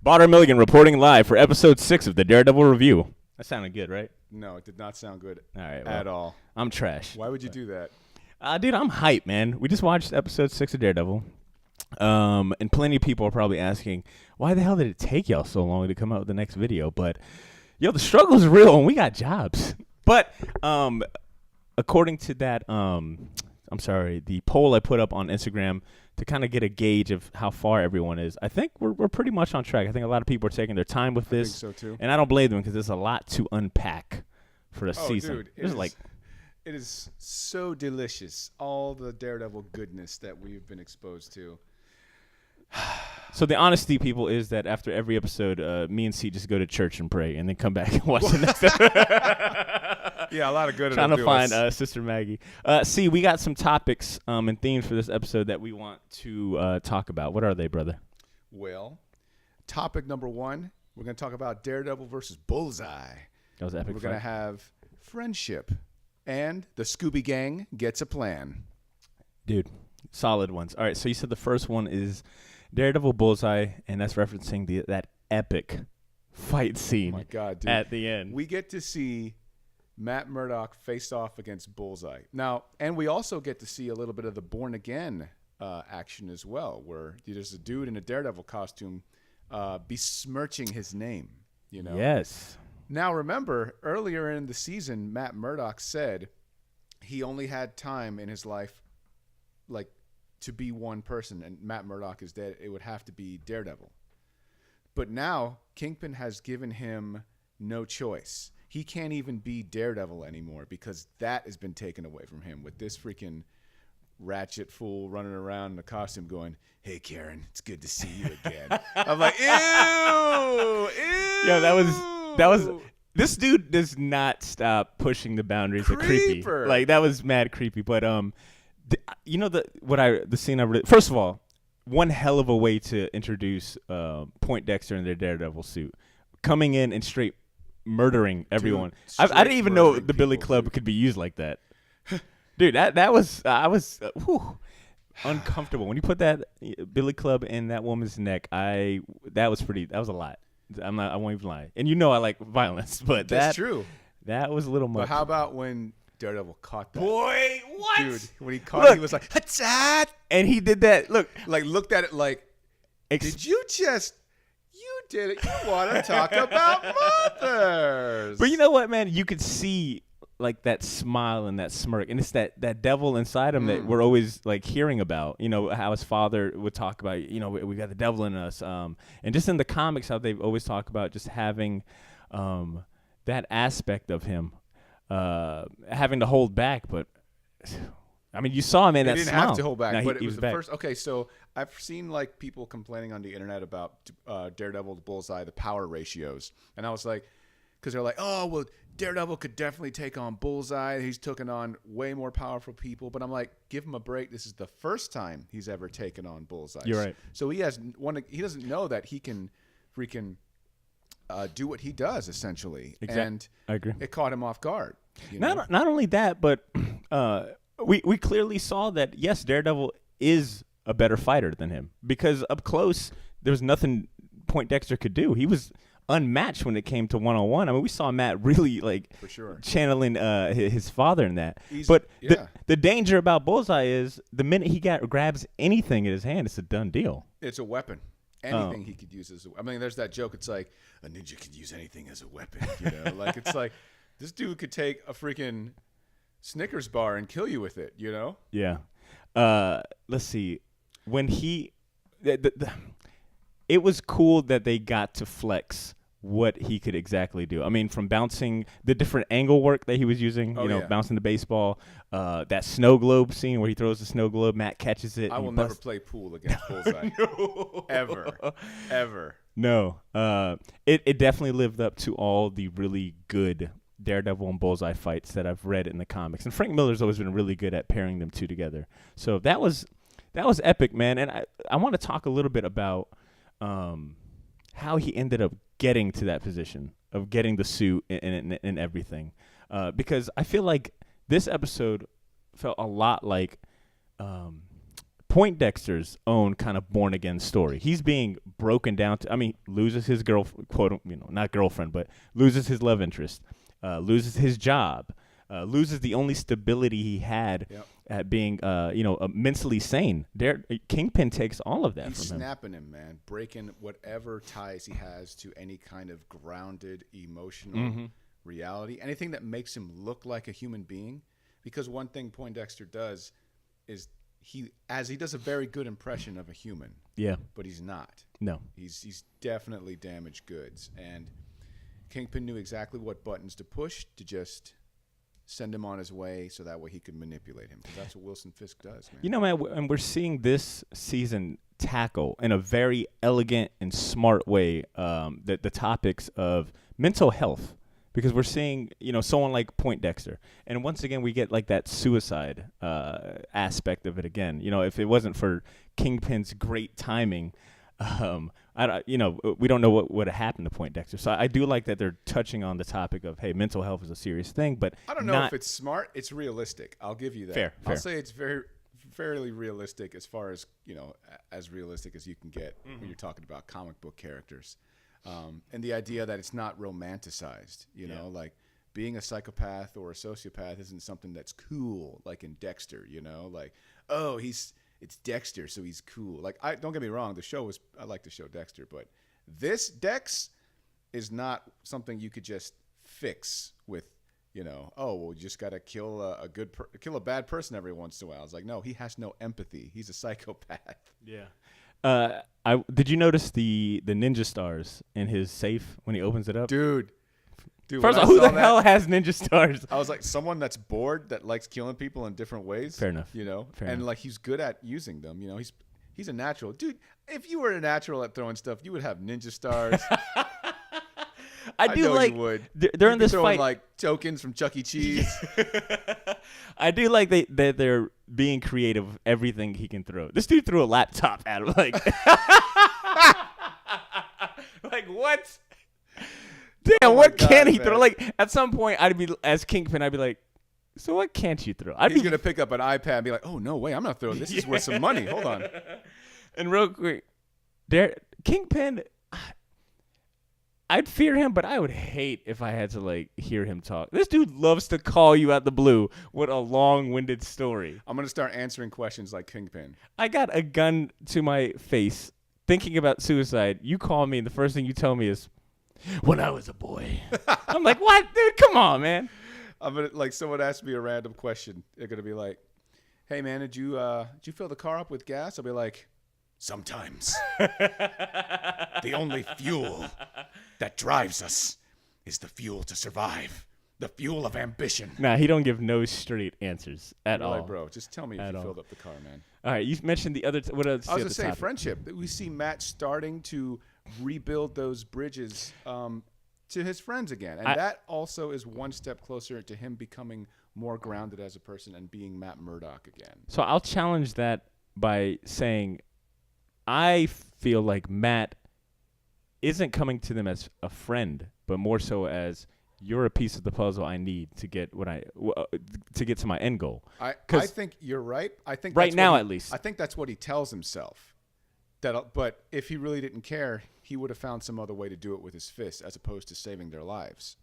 Badr Milligan reporting live for episode 6 of the Daredevil review. That sounded good, right? No, it did not sound good Well, at all. I'm trash. Why would you do that? Dude, I'm hyped, man. We just watched episode 6 of Daredevil. And plenty of people are probably asking, why the hell did it take y'all so long to come out with the next video? But, the struggle is real, and we got jobs. But according to that, the poll I put up on Instagram to kind of get a gauge of how far everyone is, I think we're pretty much on track. I think a lot of people are taking their time with this. I think so, too. And I don't blame them because there's a lot to unpack for a season. Dude, it is so delicious, all the Daredevil goodness that we've been exposed to. So the honesty, people, is that after every episode, me and C just go to church and pray and then come back and watch the next episode. Yeah, a lot of good. Trying to find Sister Maggie. C, we got some topics and themes for this episode that we want to talk about. What are they, brother? Well, topic number 1, we're going to talk about Daredevil versus Bullseye. That was epic. We're going to have friendship, and the Scooby Gang gets a plan. Dude, solid ones. All right, so you said the first one is Daredevil Bullseye, and that's referencing that epic fight scene. Oh my God, dude. At the end. We get to see Matt Murdock face off against Bullseye. Now, and we also get to see a little bit of the Born Again action as well, where there's a dude in a Daredevil costume besmirching his name. Yes. Now, remember, earlier in the season, Matt Murdock said he only had time in his life, to be one person, and Matt Murdock is dead. It would have to be Daredevil. But now, Kingpin has given him no choice. He can't even be Daredevil anymore because that has been taken away from him with this freaking ratchet fool running around in a costume going, "Hey, Karen, it's good to see you again." I'm like, ew, ew. Yo, that was. This dude does not stop pushing the boundaries of creepy. That was mad creepy. But the scene I really, first of all, one hell of a way to introduce Poindexter in their Daredevil suit, coming in and straight murdering everyone. I didn't even know the Billy Club could be used like that. Dude, I was uncomfortable when you put that Billy Club in that woman's neck. That was a lot. I won't even lie. And I like violence, but that's true. That was a little much. But how about when Daredevil caught that? Boy, what? Dude, when he caught it, he was like, "Hatsat!" And he did that. Looked at it like, did you did it. You want to talk about mothers. But you know what, man? You could see that smile and that smirk. And it's that devil inside him that we're always hearing about. How his father would talk about, we got the devil in us. And just in the comics, how they always talk about just having that aspect of him. Having to hold back, but I mean, you saw him in that smile. He didn't have to hold back, no, but he it was the back. first. Okay, so I've seen people complaining on the internet about Daredevil to Bullseye, the power ratios, and I was like, because they're like, oh well, Daredevil could definitely take on Bullseye. He's taken on way more powerful people, but I'm like, give him a break. This is the first time he's ever taken on Bullseye. You're right. So he doesn't know that he can freaking do what he does essentially. Exactly. And I agree. It caught him off guard. Not only that, but we clearly saw that yes, Daredevil is a better fighter than him because up close there was nothing Poindexter could do. He was unmatched when it came to one-on-one. I mean, we saw Matt really for sure channeling his father in that. The danger about Bullseye is the minute he grabs anything in his hand, it's a done deal. It's a weapon. Anything he could use there's that joke. It's like a ninja could use anything as a weapon. It's like this dude could take a freaking Snickers bar and kill you with it. Yeah. Let's see. When it was cool that they got to flex what he could exactly do. I mean, from bouncing the different angle work that he was using, bouncing the baseball, that snow globe scene where he throws the snow globe, Matt catches it. I will never play pool against Bullseye. No. Ever. No. It definitely lived up to all the really good Daredevil and Bullseye fights that I've read in the comics. And Frank Miller's always been really good at pairing them two together. So that was epic, man. And I want to talk a little bit about how he ended up getting to that position of getting the suit and everything. Because I feel like this episode felt a lot like Poindexter's own kind of born again story. He's being broken down to, I mean, loses his not girlfriend, but loses his love interest, loses his job, loses the only stability he had at being, mentally sane. Kingpin takes all of that He's from him. snapping him, man, breaking whatever ties he has to any kind of grounded emotional reality, anything that makes him look like a human being. Because one thing Poindexter does is he does a very good impression of a human. Yeah. But he's not. No. He's definitely damaged goods. And Kingpin knew exactly what buttons to push to just send him on his way so that way he could manipulate him. Because that's what Wilson Fisk does, man. You know, man, and we're seeing this season tackle in a very elegant and smart way the topics of mental health. Because we're seeing, someone like Poindexter. And once again, we get like that suicide aspect of it again. If it wasn't for Kingpin's great timing, we don't know what would have happened to Poindexter. So I do like that they're touching on the topic of, hey, mental health is a serious thing. But I don't know if it's smart. It's realistic. I'll give you that. Fair. I'll say it's fairly realistic as far as, as realistic as you can get when you're talking about comic book characters. And the idea that it's not romanticized, like being a psychopath or a sociopath isn't something that's cool, like in Dexter, like, oh, it's Dexter, so he's cool. Like, don't get me wrong, I like the show Dexter, but this Dex is not something you could just fix with, oh, well, you just got to kill a bad person every once in a while. It's like, no, he has no empathy. He's a psychopath. Yeah. Did you notice the ninja stars in his safe when he opens it up? Dude. First of all, who the hell has ninja stars? I was like, someone that's bored that likes killing people in different ways. Fair enough. Fair enough. Like he's good at using them. He's a natural. Dude, if you were a natural at throwing stuff, you would have ninja stars. I do know like you would. They're in this throwing fight like tokens from Chuck E. Cheese. I do like that they're being creative with everything he can throw. This dude threw a laptop at him, like, like what? Damn, what can he throw? Like at some point, as Kingpin, I'd be like, so what can't you throw? He's gonna pick up an iPad and be like, oh no way, I'm not throwing this. Is worth some money. Hold on. And real quick, Kingpin. I'd fear him, but I would hate if I had to like hear him talk. This dude loves to call you out the blue with a long-winded story. I'm gonna start answering questions like Kingpin. I got a gun to my face thinking about suicide. You call me, and the first thing you tell me is, "When I was a boy." I'm like, what, dude? Come on, man. I'm gonna like someone asked me a random question. They're gonna be like, "Hey, man, did you fill the car up with gas?" I'll be like, "Sometimes." The only fuel that drives us is the fuel to survive, the fuel of ambition. Nah, he don't give no straight answers at all. Like, bro, just tell me if you filled up the car, man. All right, you mentioned the other. What else? I was gonna say friendship. We see Matt starting to rebuild those bridges to his friends again, and that also is one step closer to him becoming more grounded as a person and being Matt Murdock again. So I'll challenge that by saying, I feel like Matt isn't coming to them as a friend, but more so as, you're a piece of the puzzle I need to get to get to my end goal. I think you're right. I think right now, at least. I think that's what he tells himself. But if he really didn't care, he would have found some other way to do it with his fists, as opposed to saving their lives.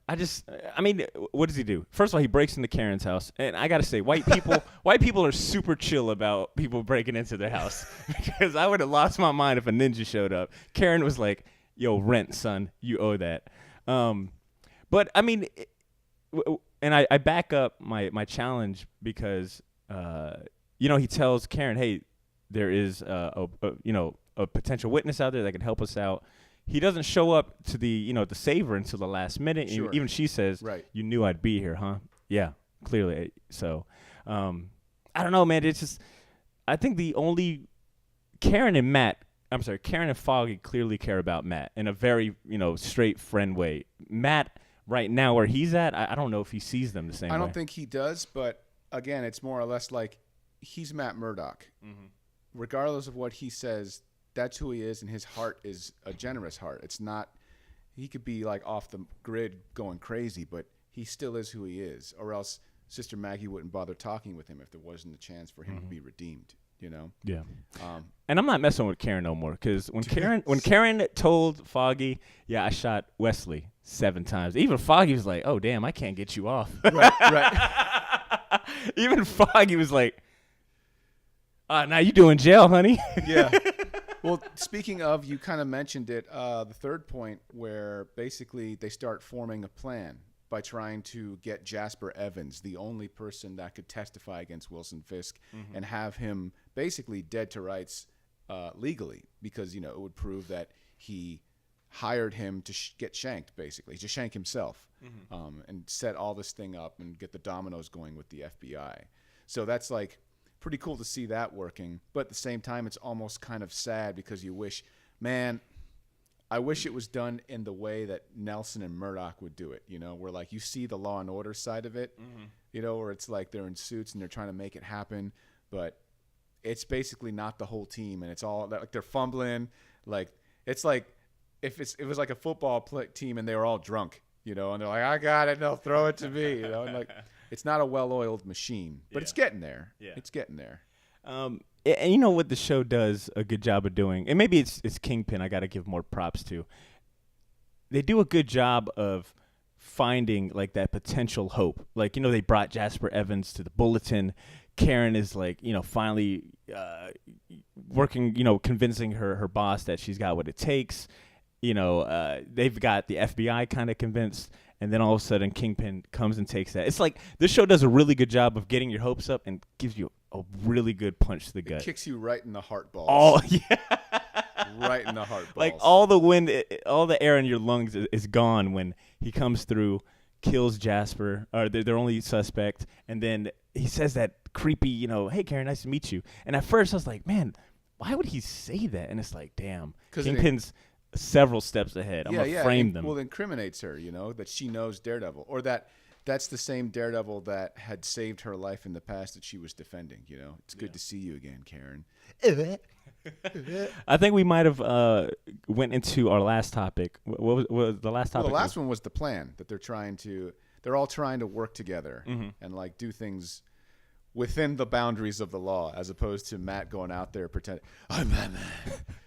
I mean, what does he do? First of all, he breaks into Karen's house, and I gotta say, white people are super chill about people breaking into their house, because I would have lost my mind if a ninja showed up. Karen was like, "Yo, rent, son, you owe that." But I mean, and I back up my challenge because he tells Karen, "Hey, there is a potential witness out there that can help us out." He doesn't show up to to save her until the last minute. Sure. Even she says, right, "You knew I'd be here, huh?" Yeah, clearly. So, I don't know, man. It's just, I think the only Karen and Foggy clearly care about Matt in a very, straight friend way. Matt, right now where he's at, I don't know if he sees them the same way. I don't think he does, but again, it's more or less like he's Matt Murdock. Mm-hmm. Regardless of what he says, that's who he is, and his heart is a generous heart. It's not, he could be like off the grid going crazy, but he still is who he is, or else Sister Maggie wouldn't bother talking with him if there wasn't a chance for him to be redeemed. you know. Yeah. Um, And I'm not messing with Karen no more, because when Karen told Foggy, yeah, I shot Wesley 7 times. Even Foggy was like, oh damn, I can't get you off. right. Even Foggy was like, now you doing jail, honey. Yeah. Well, speaking of, you kind of mentioned it, the third point where basically they start forming a plan by trying to get Jasper Evans, the only person that could testify against Wilson Fisk, and have him basically dead to rights legally, because, you know, it would prove that he hired him to get shanked, basically, to shank himself, and set all this thing up and get the dominoes going with the FBI. So that's like pretty cool to see that working. But at the same time, it's almost kind of sad, because you wish, man, I wish it was done in the way that Nelson and Murdoch would do it, you know, where like you see the Law and Order side of it, you know, where it's like they're in suits and they're trying to make it happen, but it's basically not the whole team, and it's all like they're fumbling. Like it's like if it was like a football team and they were all drunk, you know, and they're like, I got it, they'll throw it to me, you know, and like it's not a well-oiled machine, but it's getting there. Yeah. It's getting there. And you know what the show does a good job of doing, and maybe it's Kingpin I got to give more props to. They do a good job of finding like that potential hope. Like, you know, they brought Jasper Evans to the Bulletin. Karen is like, you know, finally working, you know, convincing her boss that she's got what it takes. You know, they've got the FBI kind of convinced, and then all of a sudden Kingpin comes and takes that. It's like this show does a really good job of getting your hopes up and gives you a really good punch to the gut. It kicks you right in the heart balls. Oh, yeah. Right in the heart balls. Like all the wind, all the air in your lungs is gone when he comes through, kills Jasper, or their only suspect, and then he says that creepy, you know, hey, Karen, nice to meet you. And at first I was like, man, why would he say that? And it's like, damn, Kingpin's several steps ahead. I'm going to frame them. Well, it incriminates her, you know, that she knows Daredevil, or that's the same Daredevil that had saved her life in the past that she was defending, you know. It's good to see you again, Karen. I think we might have went into our last topic. What was the last topic? Well, the last one was the plan that they're all trying to work together and like do things within the boundaries of the law, as opposed to Matt going out there pretending, I'm Batman,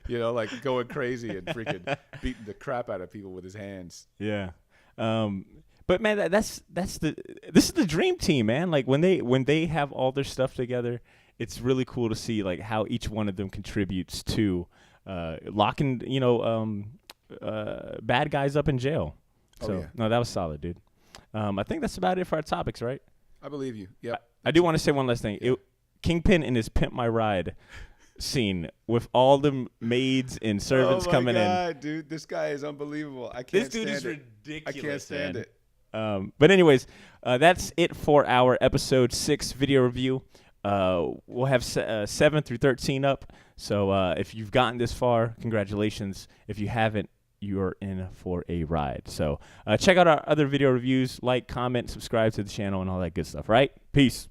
you know, like going crazy and freaking beating the crap out of people with his hands. Yeah. But man, this is the dream team, man. Like when they have all their stuff together, it's really cool to see like how each one of them contributes to locking, you know, bad guys up in jail. So no, that was solid, dude. I think that's about it for our topics, right? I believe you. Yep. I do want to say one last thing. Yeah. Kingpin in his Pimp My Ride scene with all the maids and servants coming in. Oh my God, dude, this guy is unbelievable. I can't stand it. This dude is ridiculous. I can't stand it. But anyways, that's it for our episode 6 video review. We'll have 7 through 13 up. So if you've gotten this far, congratulations. If you haven't, you're in for a ride. So check out our other video reviews, like, comment, subscribe to the channel, and all that good stuff, right? Peace.